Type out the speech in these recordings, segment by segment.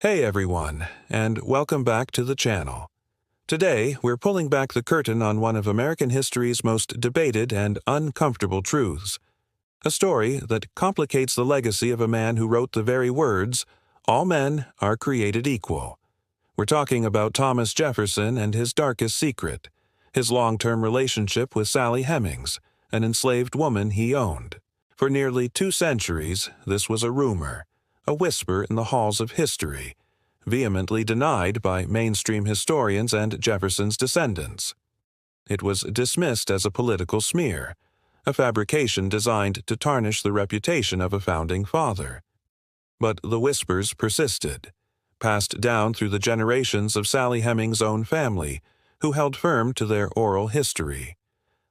Hey everyone, and welcome back to the channel. Today, we're pulling back the curtain on one of American history's most debated and uncomfortable truths. A story that complicates the legacy of a man who wrote the very words, "All men are created equal." We're talking about Thomas Jefferson and his darkest secret, his long-term relationship with Sally Hemings, an enslaved woman he owned. For nearly 2 centuries, this was a rumor, a whisper in the halls of history, vehemently denied by mainstream historians and Jefferson's descendants. It was dismissed as a political smear, a fabrication designed to tarnish the reputation of a founding father. But the whispers persisted, passed down through the generations of Sally Hemings' own family, who held firm to their oral history,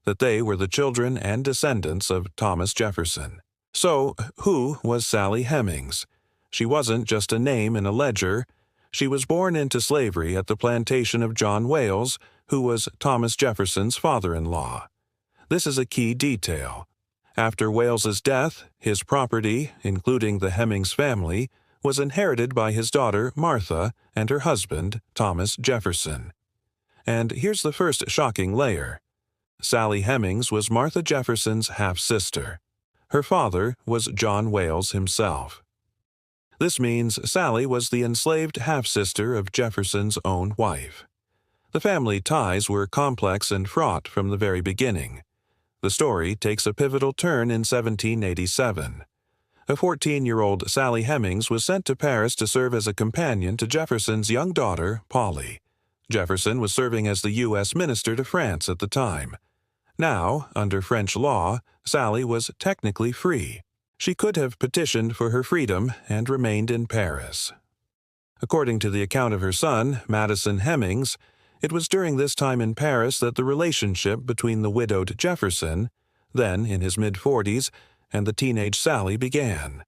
that they were the children and descendants of Thomas Jefferson. So, who was Sally Hemings? She wasn't just a name in a ledger. She was born into slavery at the plantation of John Wales, who was Thomas Jefferson's father-in-law. This is a key detail. After Wales's death, his property, including the Hemings family, was inherited by his daughter Martha and her husband, Thomas Jefferson. And here's the first shocking layer. Sally Hemings was Martha Jefferson's half-sister. Her father was John Wales himself. This means Sally was the enslaved half-sister of Jefferson's own wife. The family ties were complex and fraught from the very beginning. The story takes a pivotal turn in 1787. A 14-year-old Sally Hemings was sent to Paris to serve as a companion to Jefferson's young daughter, Polly. Jefferson was serving as the U.S. minister to France at the time. Now, under French law, Sally was technically free. She could have petitioned for her freedom and remained in Paris. According to the account of her son, Madison Hemings, it was during this time in Paris that the relationship between the widowed Jefferson, then in his mid-40s, and the teenage Sally began.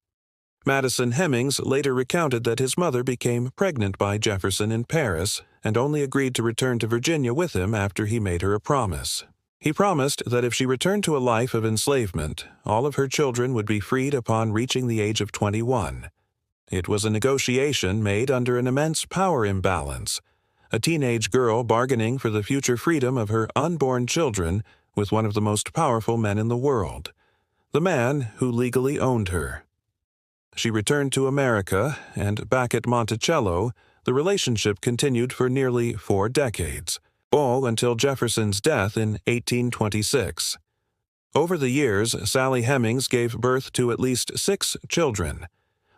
Madison Hemings later recounted that his mother became pregnant by Jefferson in Paris and only agreed to return to Virginia with him after he made her a promise. He promised that if she returned to a life of enslavement, all of her children would be freed upon reaching the age of 21. It was a negotiation made under an immense power imbalance, a teenage girl bargaining for the future freedom of her unborn children with one of the most powerful men in the world, the man who legally owned her. She returned to America, and back at Monticello, the relationship continued for nearly 4 decades. All until Jefferson's death in 1826. Over the years, Sally Hemings gave birth to at least 6 children.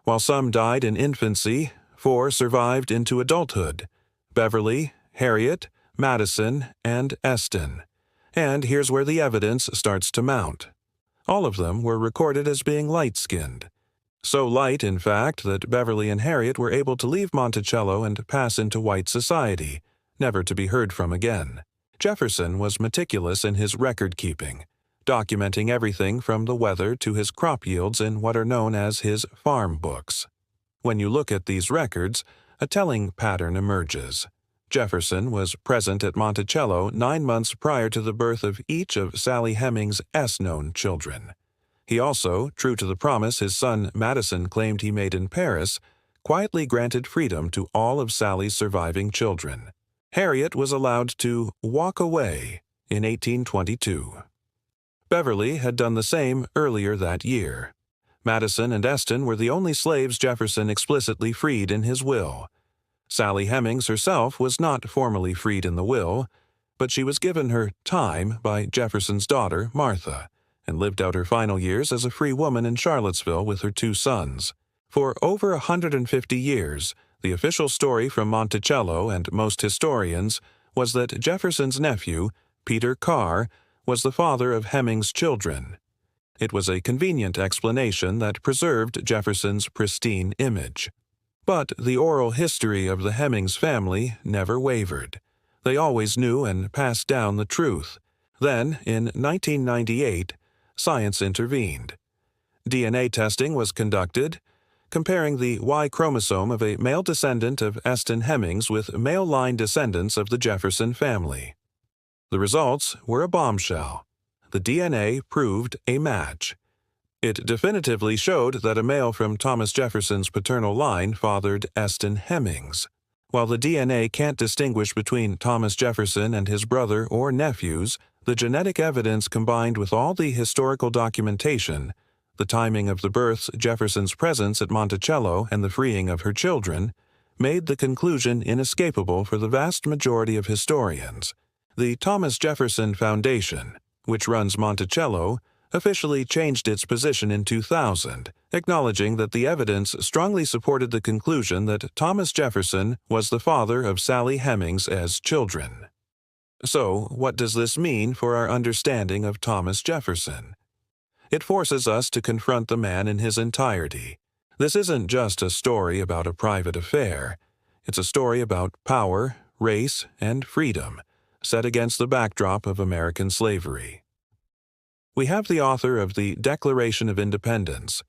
While some died in infancy, 4 survived into adulthood: Beverly, Harriet, Madison, and Eston. And here's where the evidence starts to mount. All of them were recorded as being light-skinned. So light, in fact, that Beverly and Harriet were able to leave Monticello and pass into white society, never to be heard from again. Jefferson was meticulous in his record-keeping, documenting everything from the weather to his crop yields in what are known as his farm books. When you look at these records, a telling pattern emerges. Jefferson was present at Monticello 9 months prior to the birth of each of Sally Hemings' known children. He also, true to the promise his son Madison claimed he made in Paris, quietly granted freedom to all of Sally's surviving children. Harriet was allowed to walk away in 1822. Beverly had done the same earlier that year. Madison and Eston were the only slaves Jefferson explicitly freed in his will. Sally Hemings herself was not formally freed in the will, but she was given her time by Jefferson's daughter, Martha, and lived out her final years as a free woman in Charlottesville with her 2 sons. For over 150 years, the official story from Monticello and most historians was that Jefferson's nephew, Peter Carr, was the father of Hemings' children. It was a convenient explanation that preserved Jefferson's pristine image. But the oral history of the Hemings family never wavered. They always knew and passed down the truth. Then, in 1998, science intervened. DNA testing was conducted, comparing the Y chromosome of a male descendant of Eston Hemings with male line descendants of the Jefferson family. The results were a bombshell. The DNA proved a match. It definitively showed that a male from Thomas Jefferson's paternal line fathered Eston Hemmings. While the DNA can't distinguish between Thomas Jefferson and his brother or nephews, the genetic evidence combined with all the historical documentation, the timing of the births, Jefferson's presence at Monticello, and the freeing of her children, made the conclusion inescapable for the vast majority of historians. The Thomas Jefferson Foundation, which runs Monticello, officially changed its position in 2000, acknowledging that the evidence strongly supported the conclusion that Thomas Jefferson was the father of Sally Hemings as children. So, what does this mean for our understanding of Thomas Jefferson? It forces us to confront the man in his entirety. This isn't just a story about a private affair. It's a story about power, race, and freedom, set against the backdrop of American slavery. We have the author of the Declaration of Independence,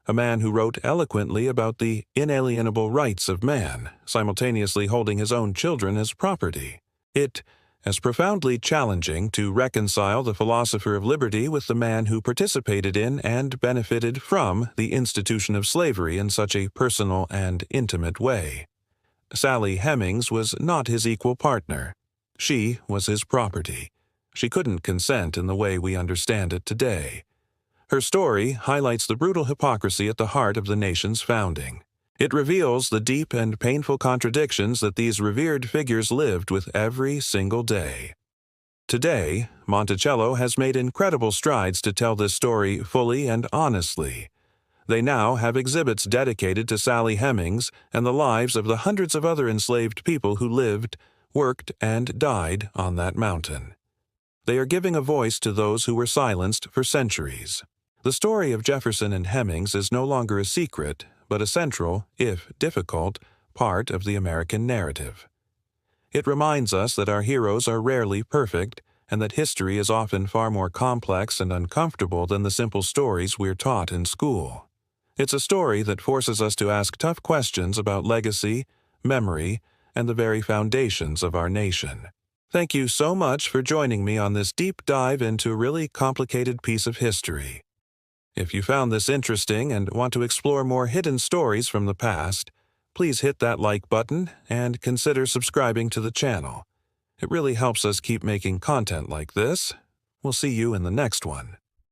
a man who wrote eloquently about the inalienable rights of man, simultaneously holding his own children as property. It is profoundly challenging to reconcile the philosopher of liberty with the man who participated in and benefited from the institution of slavery in such a personal and intimate way. Sally Hemings was not his equal partner. She was his property. She couldn't consent in the way we understand it today. Her story highlights the brutal hypocrisy at the heart of the nation's founding. It reveals the deep and painful contradictions that these revered figures lived with every single day. Today, Monticello has made incredible strides to tell this story fully and honestly. They now have exhibits dedicated to Sally Hemings and the lives of the hundreds of other enslaved people who lived, worked, and died on that mountain. They are giving a voice to those who were silenced for centuries. The story of Jefferson and Hemings is no longer a secret, but a central, if difficult, part of the American narrative. It reminds us that our heroes are rarely perfect, and that history is often far more complex and uncomfortable than the simple stories we're taught in school. It's a story that forces us to ask tough questions about legacy, memory, and the very foundations of our nation. Thank you so much for joining me on this deep dive into a really complicated piece of history. If you found this interesting and want to explore more hidden stories from the past, please hit that like button and consider subscribing to the channel. It really helps us keep making content like this. We'll see you in the next one.